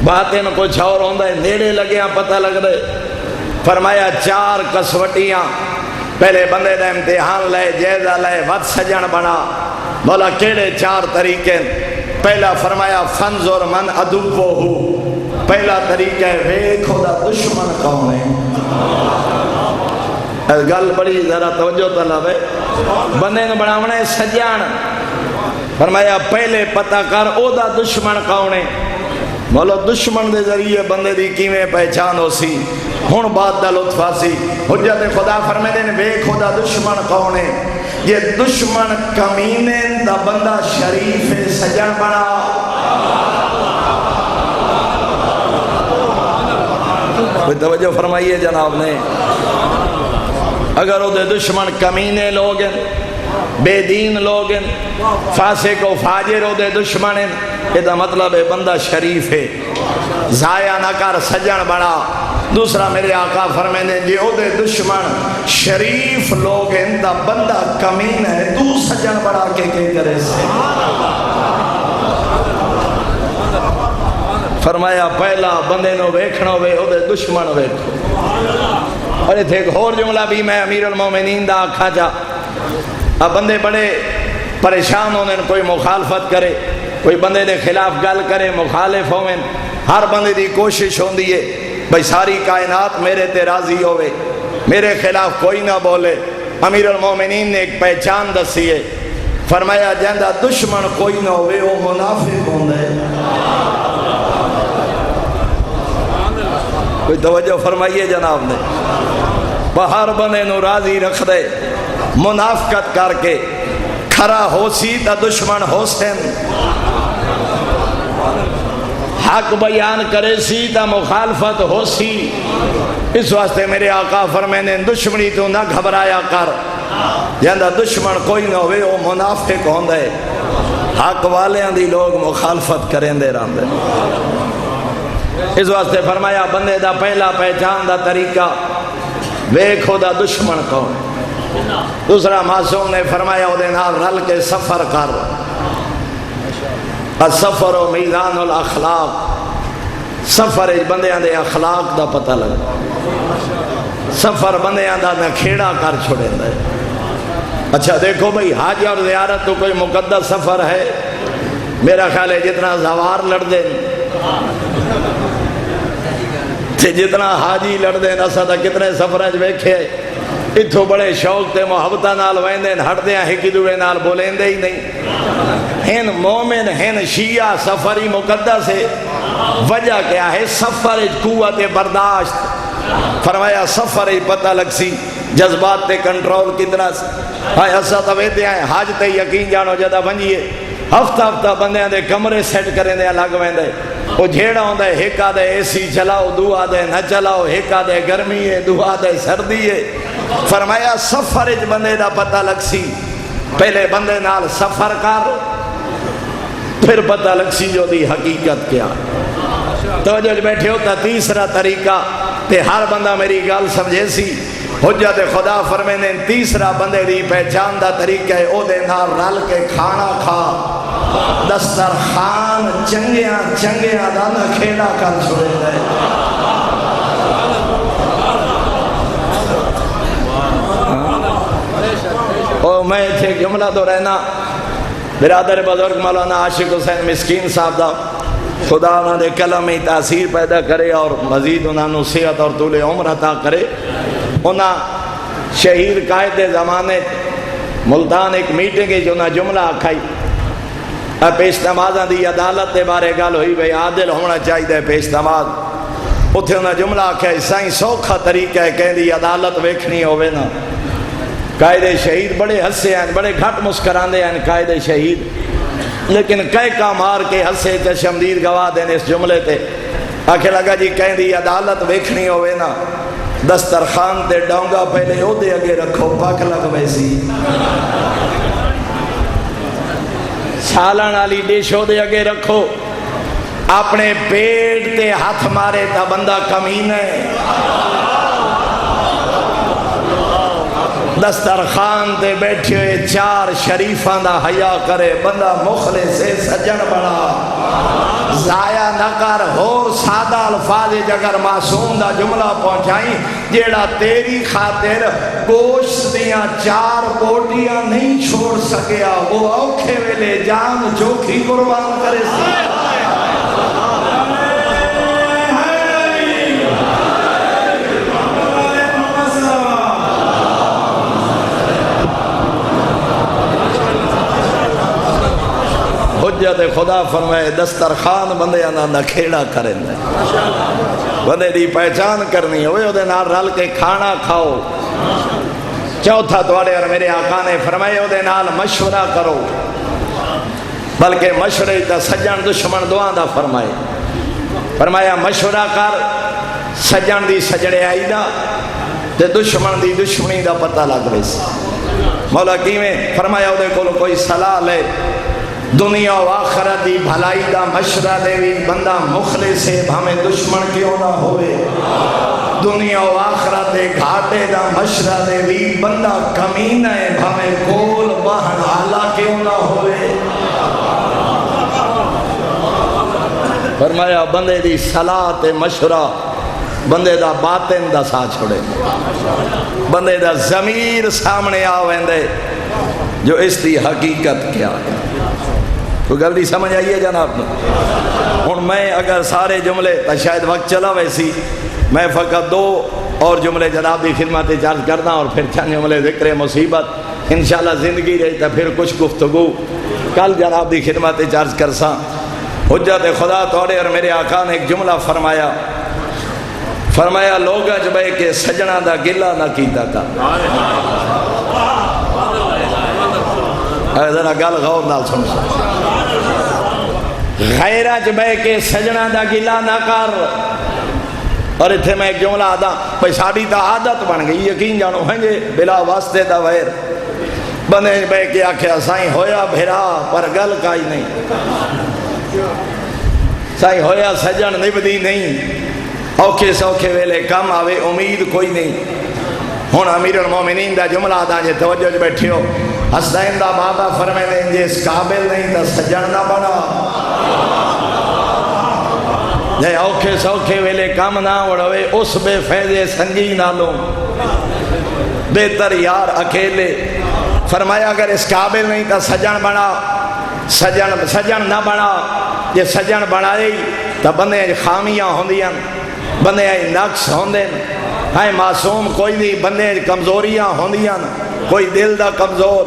باطن کچھ اور ہوندے، نیڑے لگیاں پتہ لگ دے۔ فرمایا چار کسوٹیاں پہلے بندے دا امتحان لے، جائزہ لے، ود سجن بنا۔ مولا کیڑے چار طریقے؟ پہلا فرمایا فنظر من عدوہ، پہلا طریقہ ہے ویکھو دا دشمن کون ہے۔ گل بڑی ذرا توجہ طلب ہے، بندے نے بناونے سجان، فرمایا پہلے پتہ کر او دا دشمن کون ہے۔ مولا دشمن دے ذریعے بندے دی کیویں پہچان ہو سی، ہن بات دا لطف آسی۔ حجت خدا فرمائے دے ویکھو دا دشمن کون ہے، یہ دشمن کمینے دا بندہ شریف سجن بنا۔ کوئی توجہ فرمائیے جناب نے، اگر وہ دے دشمن کمینے لوگ ہیں، بے دین لوگ ہیں، فاسق و فاجر وہ دے دشمن ہیں، یہ دا مطلب ہے بندہ شریف ہے، ضائع نہ کر سجن بنا۔ دوسرا میرے آقا فرمائے جی او دے دشمن شریف لوگ ہیں دا بندہ کمین ہے، تو سجن بڑا کے کرے سے۔ فرمایا پہلا بندے نو ویکھنا ہوئے او دے دشمن ویکھو۔ اور ایک اور جملہ بھی میں امیر المومنین دا آکھا جا، اب بندے بڑے پریشان ہونے، کوئی مخالفت کرے، کوئی بندے دے خلاف گل کرے، مخالف ہوئے، ہر بندے دی کوشش ہوندی ہے بھئی ساری کائنات میرے تے راضی ہوئے، میرے خلاف کوئی نہ بولے۔ امیر المومنین نے ایک پہچان دسی ہے، فرمایا جہاں دشمن کوئی نہ ہوئے وہ منافق ہوندے۔ کوئی توجہ فرمائیے جناب نے، باہر بندے نو راضی رکھ دے، منافقت کر کے کھرا ہو سی تا دشمن ہو سن، حق بیان کرے سی تا مخالفت ہو سی۔ اس واسطے میرے آقا فرمائے دشمنی تو نہ گھبرایا کر، جہاں دشمن کوئی نہ ہوئے وہ منافق ہوندے، حق والیاں دی لوگ مخالفت کریں دے رہندے۔ اس واسطے فرمایا بندے دا پہلا پہچان دا طریقہ ویکھو دا دشمن کون۔ دوسرا معصوم نے فرمایا او دے نال رل کے سفر کر، السفر و میزان الاخلاق، سفر بندیاں دے اخلاق دا پتہ لگا، سفر بندیاں دا نکھیڑا کر چھوڑے دے۔ اچھا دیکھو بھئی حج اور زیارت تو کوئی مقدس سفر ہے، میرا خیال ہے جتنا زوار لڑ دیں جتنا حاجی لڑ دیں، اسا تا کتنے سفرج ویکھے، اتھو بڑے شوق تے محبتہ نال ویندیں، ہٹ دیاں ہکی دوے نال بولیں دے ہی نہیں۔ ہن مومن ہن شیعہ سفری مقدس ہے، وجہ کیا ہے؟ سفر قوت برداشت۔ فرمایا سفر پتہ لگ سی جذبات تے کنٹرول کتنا سی۔ ہائے اسا تا ویندے ہیں حج تے یقین جانو جدا بنجیے، ہفتہ ہفتہ بندیاں دے کمرے سیٹ کریں دے الگ ویندے، وہ جھیڑا ہوندہ ہے، ایک آدھے اے سی چلاؤ، دو آدھے نہ چلاؤ، ایک آدھے گرمی ہے، دو آدھے سردی ہے۔ فرمایا سفر اچ بندے دا پتہ لگ سی، پہلے بندے نال سفر کر، پھر پتہ لگ سی جو دی حقیقت کیا۔ توجہ بیٹھے ہوتا تیسرا طریقہ تے ہر بندہ میری گل سمجھے سی حجت خدا فرمیندے تیسرا بندے دی پہچان دا طریقہ ہے او دے نال رل کے کھانا کھا دسترخوان چنگیاں چنگیاں دا نہ کھیڑا کر چھوڑے دے او میں تھے جملہ تو رہنا برادر بزرگ مولانا عاشق حسین مسکین صاحب دا خدا انہوں نے کلم ہی تاثیر پیدا کرے اور مزید انہوں نے صحت اور طول عمر عطا کرے انہوں شہید قائد زمانے ملتان ایک میٹنگ ہے جو انہوں جملہ آکھائی پیشتمازاں دی عدالت دے بارے گل ہوئی بھئی عادل ہونا چاہیے پیشتماز اتھے انہوں جملہ آکھائی سائیں سوکھا طریقہ ہے کہ دی عدالت ویکھنی ہوئے نا قائد شہید بڑے ہسے ہیں بڑے گھٹ مسکراندے ہیں قائد شہید لیکن کئی کا مار کے ہسے چشمدید گواہ دینے اس جملے تے آکھے لگا جی کہیں دی عدالت ویکھنی ہوئے نا دسترخوان تے ڈونگا پہلے او دے اگے رکھو پاک لگ ویسی سالان والی ڈش او دے اگے رکھو اپنے پیٹ تے ہاتھ مارے تا بندہ کمین ہے دسترخوان تے بیٹھے ہوئے چار شریفان دا حیا کرے بندہ مخلص سے سجن بڑا ضائع نہ کر ہور سادہ الفاظ اگر معصوم دا جملہ پہنچائیں جیڑا تیری خاطر گوشت دیاں چار بوٹیاں نہیں چھوڑ سکیا وہ اوکھے ویلے جان چوکھی قربان کرے سی حجت خدا فرمائے دسترخوان بندے آنا نکھیڑا کریں دے بندے دی پہچان کرنی ہوئے وہ دے نال رل کے کھانا کھاؤ چوتھا توڑے اور میرے آقا نے فرمائے وہ دے نال مشورہ کرو بلکہ مشورے تا سجن دشمن دعا دا فرمائے فرمایا مشورہ کر سجن دی سجڑے آئی دا تے دشمن دی دشمنی دا پتہ لگ رہی سی مولا کی میں فرمایا وہ دے کوئی صلاح لے دنیا و آخرت دی بھلائی دا مشورہ دے بھی بندہ مخلص ہے ہمیں دشمن کیوں نہ ہوئے دنیا و آخرت دے گھاٹے دا مشورہ دے بھی بندہ کمینہ ہے ہمیں کول بہن حالا کیوں نہ ہوئے فرمایا بندے دی صلاح تے مشورہ بندے دا باطن دا سا چھوڑے بندے دا ضمیر سامنے آویں جو اس دی حقیقت کیا ہے تو گلدی سمجھ آئیے جناب ہوں میں اگر سارے جملے تو شاید وقت چلا ویسی میں فقط دو اور جملے جناب دی خدمت چارج کرنا اور پھر چند جملے ذکر مصیبت انشاءاللہ زندگی رہی تو پھر کچھ گفتگو کل جناب دی خدمت چارج کرساں حجت خدا توڑے اور میرے آقا نے ایک جملہ فرمایا لوگ اجبے کے سجنہ دا گلہ نہ کیتا کا ذرا گل غور نال سمجھ غیر اجبے کے سجنہ دا گلہ نہ کر اور اتھے میں ایک جملہ آدھا پہ ساڑی تا عادت بن گئی یقین جانو ہیں گے بلا واسطے دا ویر بندے بے کے آکھیا سائیں ہویا بھیرا پر گل کائی نہیں سائیں ہویا سجن نبدی نہیں اوکھے سوکھے ویلے کم آوے امید کوئی نہیں ہون امیر المومنین دا جملہ آدھا جے توجہ جو بیٹھے ہو حسین دا بابا فرمے دیں جے اس قابل نہیں تا سجن نہ بنا جے اوکھے سوکھے ویلے کم نہ وڑوے اس بے فیضے سنجی نہ لوں بہتر یار اکیلے فرمایا اگر اس قابل نہیں تا سجن بنا سجن نہ بنا جے سجن بنائے تا بندے خامیاں ہوندیاں بندے نقص ہوندے ہائے معصوم کوئی نہیں بندے کمزوریاں ہوندیاں کوئی دل دا کمزور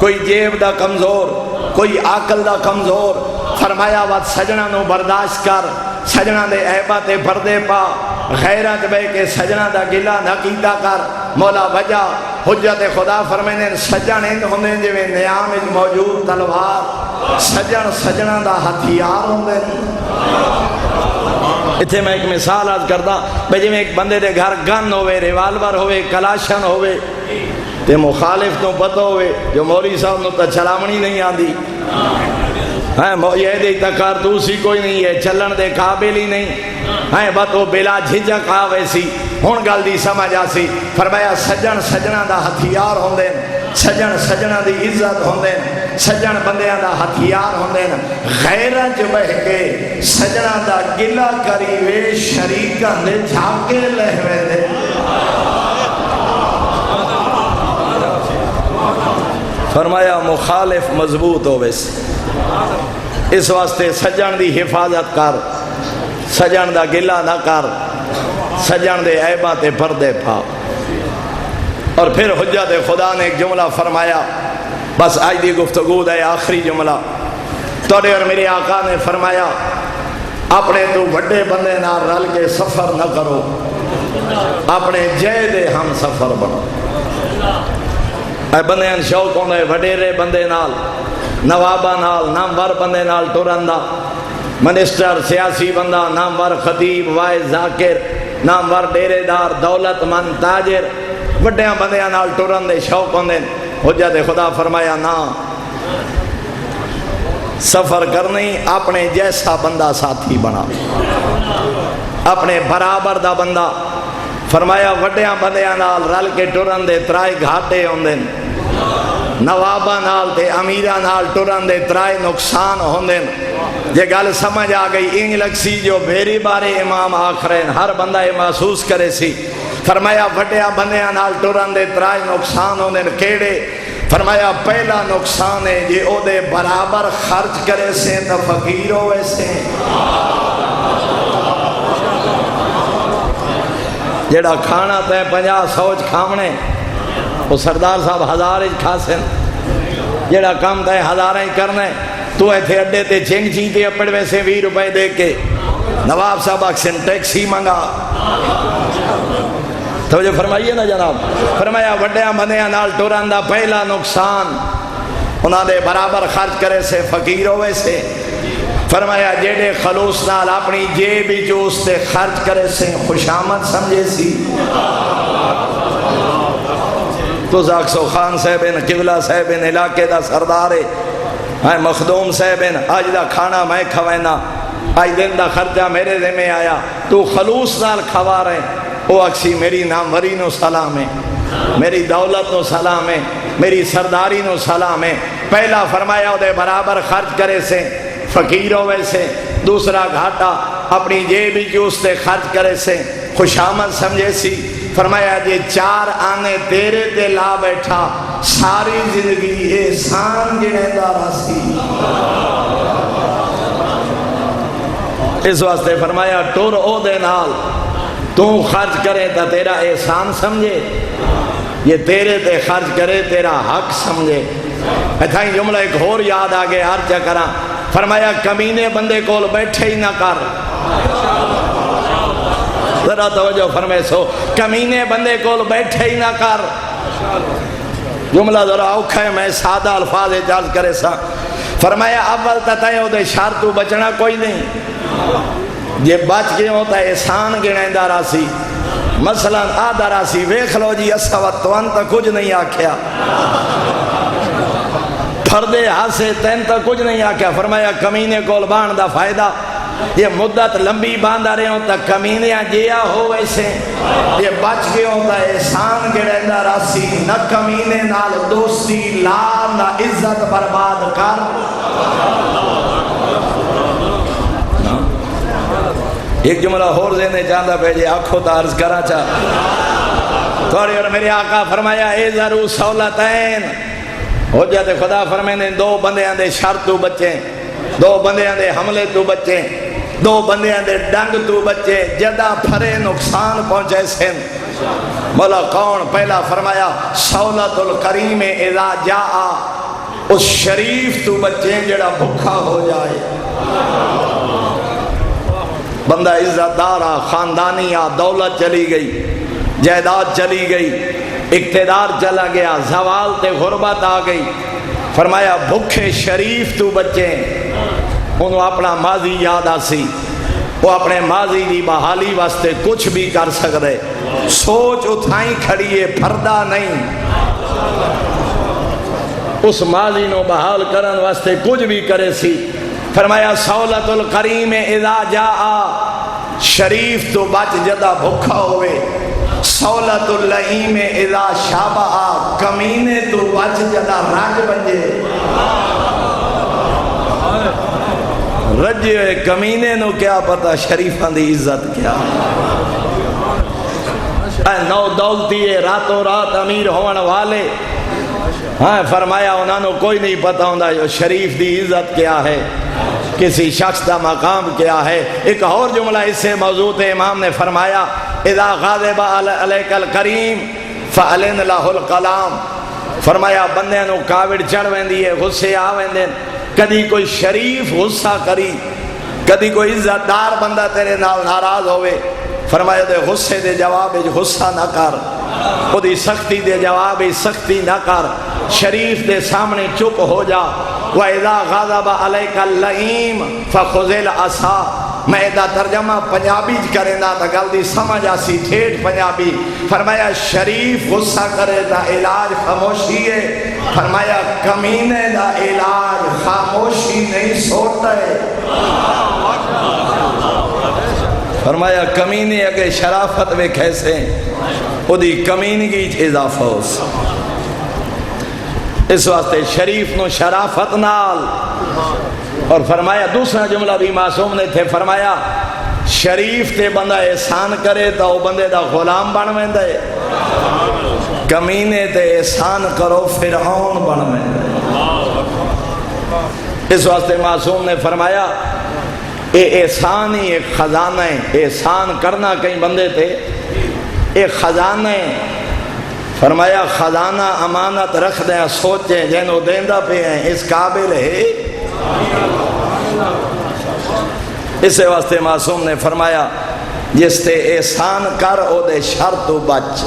کوئی جیب دا کمزور کوئی عقل دا کمزور فرمایا وقت سجنہ نو برداشت کر سجنہ دے عیبات بردے پا غیرت بے کے سجنہ دا گلہ نہ کیتا کر مولا وجہ حجت خدا فرمینے سجن اند ہوندے جو نیام موجود تلوار سجنہ دا ہتھیار ہوندے اتھے میں ایک مثال آج کرتا بھئی میں ایک بندے دے گھر گن ہوئے ریوالور ہوئے کلاشن ہوئے تے مخالف تو پتہ ہوئے جو مولی صاحب نو تا چلامنی نہیں آن دی یہ دی تکار دوسری کوئی نہیں ہے، چلن دے قابل ہی نہیں بس وہ بلا جھجک آوے سی۔ ہن گل دی سمجھ آسی۔ فرمایا سجن سجنا دا ہتھیار ہوندے، سجن سجنا دی عزت ہوندے، سجن بندیاں دا ہتھیار ہوندے۔ غیرت بہ کے سجنا دا گلا کری وے شریکاں دے جھاکے لہوے دے۔ فرمایا مخالف مضبوط ہوئے سے، اس واسطے سجن دی حفاظت کر، سجن دا گلا نہ کر، سجن دے عیباں تے پردے پا۔ اور پھر حجت خدا نے ایک جملہ فرمایا، بس آج دی گفتگو دا آخری جملہ، توڑے اور میرے آقا نے فرمایا اپنے تو بڑے بندے نہ رل کے سفر نہ کرو، اپنے جے دے ہم سفر بنو۔ اے بندے ان شوق ہوندے وڈیرے بندے نال، نوابہ نال، نامور بندے نال ٹرندا، منسٹر سیاسی بندہ، نامور خطیب وائز ذاکر، نامور ڈیرے دار دولت مند تاجر، وڈیاں بندیاں نال ٹرن دے شوق ہوندے۔ حجت خدا فرمایا نا، سفر کرنی اپنے جیسا بندہ ساتھی بنا، اپنے برابر دا بندہ۔ فرمایا وڈیاں بندیاں نال رل کے ٹرن دے ترائی گھاٹے ہوندے، نواباں نال تے امیراں نال ٹرن دے ترائی نقصان ہوندے۔ یہ گل سمجھ آ گئی، انج لگ سی جو میری بارے امام آخرین ہر بندہ یہ محسوس کرے سی۔ فرمایا وڈیاں بندیاں نال ٹرن دے ترائی نقصان ہوندے کیڑے؟ فرمایا پہلا نقصان ہے جے او دے برابر خرچ کرے سے تو فقیر ہوئے سے۔ جیڑا کھانا تے 50-100 کھامنے وہ سردار صاحب 1000 کھا سن، جیڑا کام تے 1000 کرنے تو ایتھے اڈے تے چنگ چیتے اپڑ ویسے 20 روپے دے کے نواب صاحب اکسن ٹیکسی منگا۔ توجہ فرمائیے نا جناب۔ فرمایا وڈیاں بندیاں نال ٹرن دا پہلا نقصان انہاں دے برابر خرچ کرے سے فقیر ہوئے سے۔ فرمایا جیڑے خلوص نال اپنی جیب جو اس تے خرچ کرے سے خوشامد سمجھے سی۔ تو زاکسو خان صاحبین، قبلہ صاحبین، علاقے دا سردارے، مخدوم صاحبین، آج دا کھانا میں کھوینا، آج دن دا خرچہ میرے دے میں آیا، تو خلوص نال کھوا رہے، او اکسی میری ناموری نو سلام ہے، میری دولت نو سلام ہے، میری سرداری نو سلام ہے۔ پہلا فرمایا او دے برابر خرچ کرے سے فقیر ہوئے سے۔ دوسرا گھاٹا اپنی جیب جو اس تے خرچ کرے سے خوشامد سمجھے سی۔ فرمایا جے 4 آنے تیرے تے لا بیٹھا ساری زندگی احسان گنے دارا سی۔ اس واسطے فرمایا ٹور او دے نال تو خرچ کرے تا تیرا احسان سمجھے، یہ تیرے تے خرچ کرے تیرا حق سمجھے۔ ایتھائی جملہ ایک اور یاد آگے ہر چکرہ۔ فرمایا کمینے بندے کول بیٹھے ہی نہ کر، ذرا توجہ فرمائے سو، کمینے بندے کول بیٹھے ہی نہ کر۔ جملہ ذرا اوکھا ہے، میں سادہ الفاظ اجاز کرے سا۔ فرمایا اول تتائے ہو دے شارتو بچنا کوئی نہیں، یہ بچ کے ہوتا ہے احسان گنے دارا سی۔ مثلا آدارا سی ویکھ لو جی اسوات تو انتا کچھ نہیں آکھیا، پردے ہاسے تین تا کچھ نہیں آکھیا۔ فرمایا کمینے کول بان دا فائدہ، یہ مدت لمبی باندھا رہے ہوں تا کمینیاں جیا ہو ویسے، یہ بچ گئے ہوتا ہے احسان گڑیندہ راسی، نہ کمینے نال دوستی لا، نہ عزت برباد کر۔ ایک جملہ اور ذہنے چاندہ بھیجے آنکھوں تا عرض کرا چاہ تھوڑی اور میرے آقا فرمایا اے ضرور سہولتین، حجت خدا فرمائے دو بندیاں دے شر تو بچے، دو بندیاں دے حملے تو بچے، دو بندیاں دے ڈنگ تو بچے، جدہ پھرے نقصان پہنچے سن۔ مولا کون؟ پہلا فرمایا سہولت الکریم اذا جاء، اس شریف تو بچے جڑا بھکھا ہو جائے۔ بندہ عزت دارا، خاندانیہ، دولت چلی گئی، جائیداد چلی گئی، اقتدار چلا گیا، زوال تے غربت آ گئی۔ فرمایا بھکھے شریف تو بچے، انہوں اپنا ماضی یاد آسی، وہ اپنے ماضی دی بحالی واسطے کچھ بھی کر سکتے، سوچ اتھائیں کھڑیے پھردہ نہیں، اس ماضی نو بحال کرن واسطے کچھ بھی کرے سی۔ فرمایا سہولت الکریم اذا جاء، شریف تو بچ جدا بھکھا ہوئے، سہولت اللئیم اذا شابہ، کمینے تو بچ جدا رج بنجے۔ رجے ہوئے کمینے نو کیا پتا شریفان دی عزت کیا، نو دولتی ہے راتوں رات امیر ہون والے، ہاں فرمایا انہوں نے کوئی نہیں پتا ہوندہ جو شریف دی عزت کیا ہے، کسی شخص دا مقام کیا ہے۔ ایک اور جملہ اس سے موضوع ہے، امام نے فرمایا اذا غاضب علیک الکریم فعلن لہ الکلام، فرمایا بندے نو کاوڑ چڑھ ویندی ہے، غصے آ ویندے، کدی کوئی شریف غصہ کری، کدی کوئی عزت دار بندہ تیرے نال ناراض ہوئے، فرمایا دے غصے دے جواب غصہ نہ کر، او دی سختی دے جواب سختی نہ کر، شریف دے سامنے چپ ہو جا۔ وَإِذَا غَضَبَ عَلَيْكَ اللَّئِيمُ فَخُذِ الْعَصَا، میں دا ترجمہ پنجابی کریں دا تا گل دی سمجھ آسی ٹھیٹ پنجابی، فرمایا شریف غصہ کرے دا علاج خاموشی ہے، فرمایا کمینے دا علاج خاموشی نہیں سوتا ہے۔ فرمایا کمینے اگے شرافت میں کیسے او دی کمینگی اضافہ ہو، اس واسطے شریف نو شرافت نال۔ اور فرمایا دوسرا جملہ بھی معصوم نے تھے، فرمایا شریف تے بندہ احسان کرے تو وہ بندے دا غلام بن ویندے، کمینے تے احسان کرو فرعون بن ویندے۔ اس واسطے معصوم نے فرمایا اے احسان ہی ایک خزانہ ہے، احسان کرنا کئی بندے تھے ایک خزانہ ہے، فرمایا خزانہ امانت رکھ دیں، سوچیں جنہوں دیندہ پہ ہیں اس قابل ہے۔ اس واسطے معصوم نے فرمایا جس تے احسان کر او دے شر تو بچ۔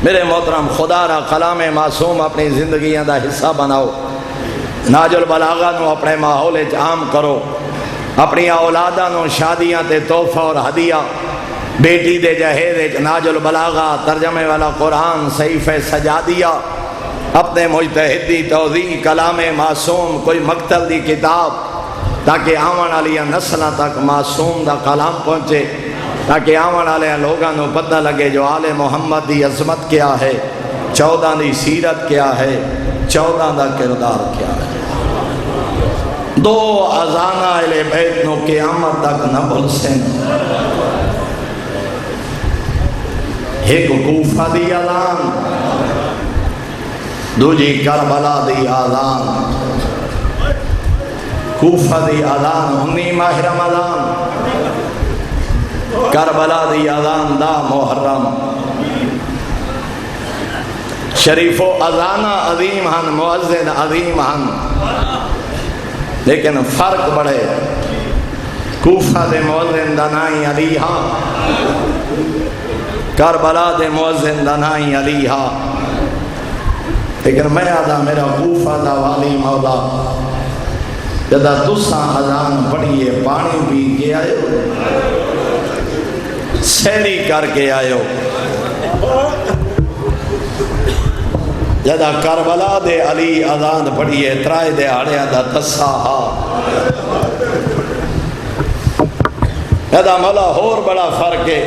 میرے محترم خدا را کلام معصوم اپنی زندگیاں دا حصہ بناؤ، ناج البلاغہ نو اپنے ماحول عام کرو، اپنی اولادہ نو شادیاں تے تحفہ اور ہدیہ، بیٹی دے جہیز ناج البلاغہ ترجمے والا قرآن صحیفہ سجادیہ، اپنے مجتہدی توضیح کلام معصوم کوئی مقتل دی کتاب، تاکہ آون والیاں نسلوں تک معصوم دا کلام پہنچے، تاکہ آون والے لوگاں نو پتہ لگے جو آل محمد دی عظمت کیا ہے، 14 دی سیرت کیا ہے، 14 دا کردار کیا ہے۔ دو اذانہ اہل بیت نو قیامت تک نہ بھول سن، ایک کوفہ دی اذان، دوجی کربلا دی اذان۔ کوفہ دی اذان 19 ماہ رمضان، کربلا دی اذان 10 محرم۔ شریف و اذانہ عظیم ہن، مؤذن عظیم ہن، لیکن فرق بڑھے۔ کوفہ دے مؤذن دا نائی علی ہاں، کربلا دے مؤذن دا نائی علی ہاں، لیکن میں آدھا میرا کوفہ دا والی مولا جدہ تساں اذان پڑھیے پانی پی کے آئے ہو، سیری کر کے آئے ہو، جدہ کربلا دے علی اذان پڑھیے ترائے دے آڑیا دا تسا ہا، جدہ مولا اور بڑا فرق ہے،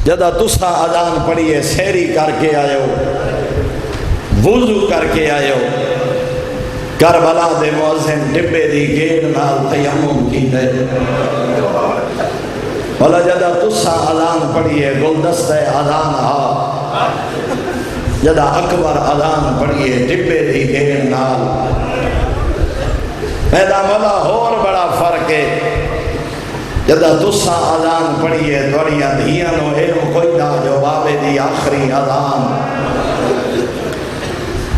جدہ تساں اذان پڑھیے سیری کر کے آئے ہو، وضو کر کے آئے ہو، کربلا دے مؤذن ڈبے دی گیڑ نال تیمم کی دے، مولا جدہ تساں اذان پڑھیے گلدستہ اذان ہا، جدہ اکبر اذان پڑھیے ڈبے دی گیڑ نال۔ میدہ مولا اور بڑا فرق ہے، جدہ تساں اذان پڑھیے دوڑیاں دھیانو علم کوئی دا جواب دی آخری اذان،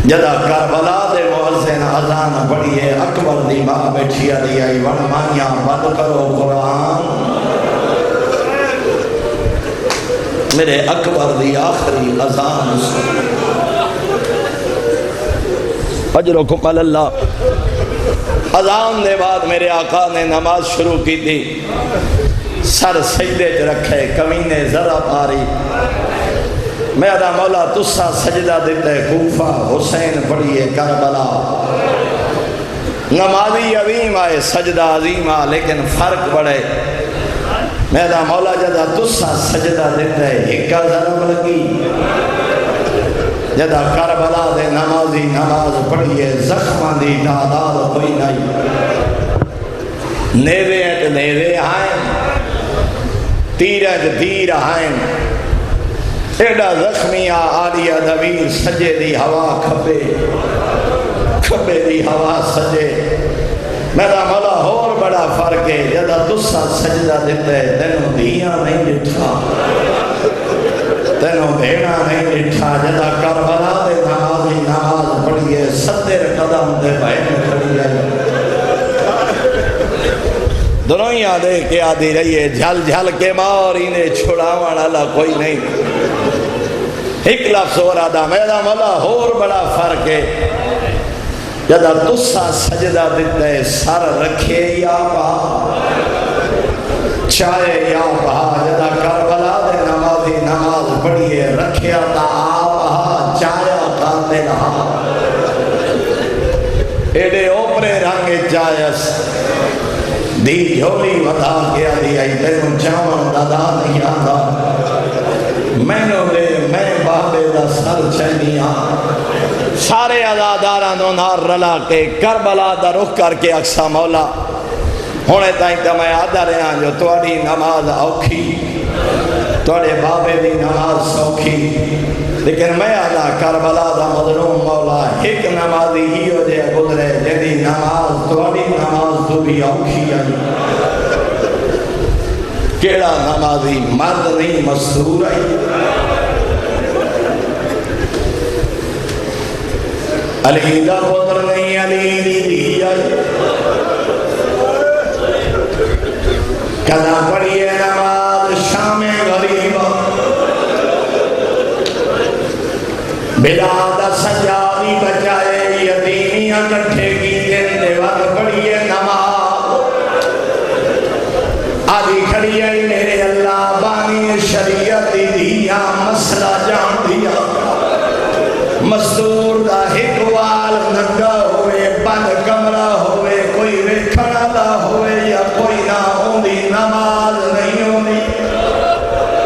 جدہ کربلا دے مؤذن اذان پڑھیے اکبر دی ماں بیٹھی علی آئی ونمانیاں بند کرو قرآن، میرے اکبر دی آخری اذان سن۔ اجرکم اللہ۔ اذان دے بعد میرے آقا نے نماز شروع کی تھی، سر سجدے چ رکھے، کمینے ذرا پاری، میرا مولا تسا سجدہ دیتے کوفہ، حسین پڑھیے کربلا، نمازی عظیم آئے سجدہ عظیم آ لیکن فرق بڑے میرا مولا جدا تسا سجدہ دیتا ہے ہکا ضرب لگی جدا کربلا دے نمازی نماز پڑھیے زخمان دی تعداد کوئی نہیں نیوے ہیں تو نیوے آئیں تیر ہیں تو تیر آئیں ایڈا زخمی آلیا دویر سجے دی ہوا کھبے کھبے دی ہوا سجے میرا مولا اور بڑا فرق ہے جدا تسا سجدہ دیتے تینوں دیاں نہیں لٹھا تینوں بھیڑا نہیں لٹھا جدا کربلا دے نمازی نماز پڑھیے ستر قدم دے بہن کھڑی آئی دونوں ہی آدھے کہ آدھی رہیے جھل جھل کے مار انہیں چھڑاوان اللہ کوئی نہیں ایک لفظ اور آدھا میرا مولا اور بڑا فرق ہے جدا تسا سجدہ دیتا ہے سر رکھے یا پا چاہے یا پا جدا کربلا دے نمازی نماز پڑھیے رکھیا تا آپا چاہیا کاتے رہا ایڈے اوپرے رنگے چاہیس دی جھولی ودا گیا دی آئی تینوں جاون دادا نہیں آدھا میں نو دے میں بابے دا سر چینیاں سارے عزاداران دو نار رلا کے کربلا دا رخ کر کے اکسا مولا ہونے تائیں کہ میں آدھا رہا جو توڑی نماز اوکھی توڑے بابے دی نماز سوکھی لیکن میں آدھا کربلا دا مظلوم مولا ایک نمازی ہی ہو جائے گزرے جنہی نماز توڑی نماز تو بھی اوکھی آئی کیڑا نمازی مرد نہیں مستور آئی علی دا پتر نہیں علی دی آئی کدا پڑھیے نماز شام غریب بلاد سجادی بچائے یتیمیاں کٹھے کی دن دے وقت پڑھیے نماز آدھی کھڑی ہے میرے اللہ بانی شریعت دیا مسئلہ جان دیا مستور دا ہکوال نگا ہوئے بند کمرہ ہوئے کوئی ویکھنا دا ہوئے یا کوئی نہ ہوندی نماز نہیں ہوندی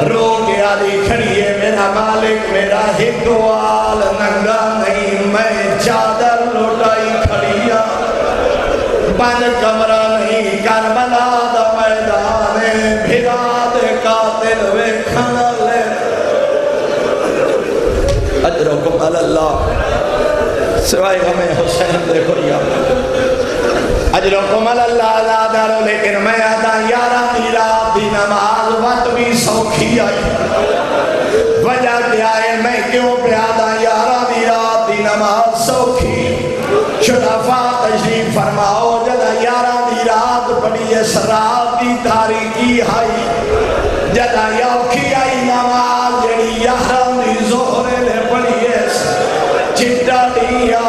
رو کے آدھی کھڑی ہے میرا مالک میرا ہکوال نگا نہیں میں چادر لوٹائی کھڑیا بند کمرہ نہیں کربلا دا میدان بھرا دے قاتل ویکھنا لے اجرکم اللہ سوائے ہمیں حسین دیکھو یا اجرکم اللہ زادارو لیکن میں آدھا یارہ میرا دی نماز وقت بھی سوکھی آئی وجہ کیا ہے میں کیوں پیادہ یارہ میرا دی نماز سوکھی شرفا تشریف فرماؤ جدہ یارہ میرات بڑی اس رات دی تاریکی آئی جدہ یوکھی آئی نماز جڑی یارہ دی زہرے لے پڑی اس چٹا دیا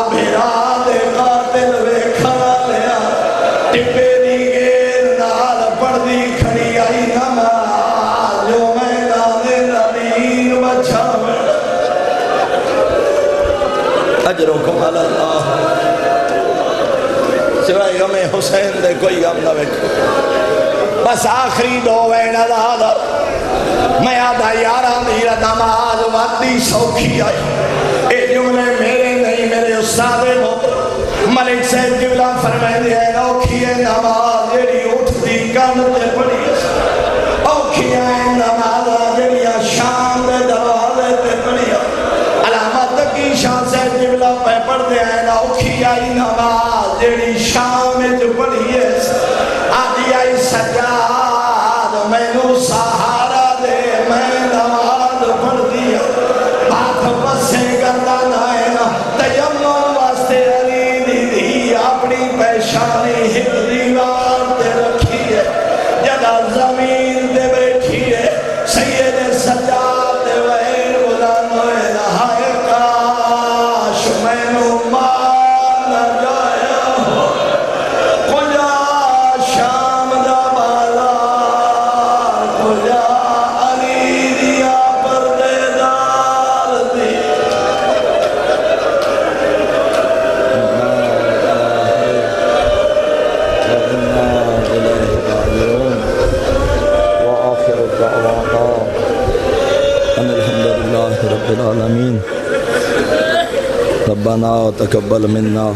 بھیرا دے قاتل ویکھنا لیا ٹپے دی گیر نال پڑ دی کھڑی آئی نماز جو میدان نبین بچھا اجرکم اللہ سوائے ہمیں حسین دے کوئی غم نہ بیٹھو بس آخری دو وین آدھا میں آدھا یارہ میرا نماز وقتی سوکھی آئی اے جملے میرے نہیں میرے استاد ملک صاحب جبلہ فرمائے دے اوکھی ہے نماز جیڑی اٹھتی کانتے پڑی اوکھی ہے نماز جیڑی شام دے دروازے تے پڑی علامت کی شان صاحب جبلہ پہ پڑھ دے اوکھی آئی نماز جیڑی شام جو پڑی ہے آدھی آئی سجاد میں نو سہارا دے میں نماز پڑھ دیا بات بسے گردان آئے نا تیمم واسطے علی دی اپنی پیشانی ہک دیوار تے رکھی ہے جدا زمین تے بیٹھی ہے سید سجاد وین بلند ہوئے نہائے کاش میں نو مان جایا ہو کجا والحمد لله رب العالمين ربنا تقبل منا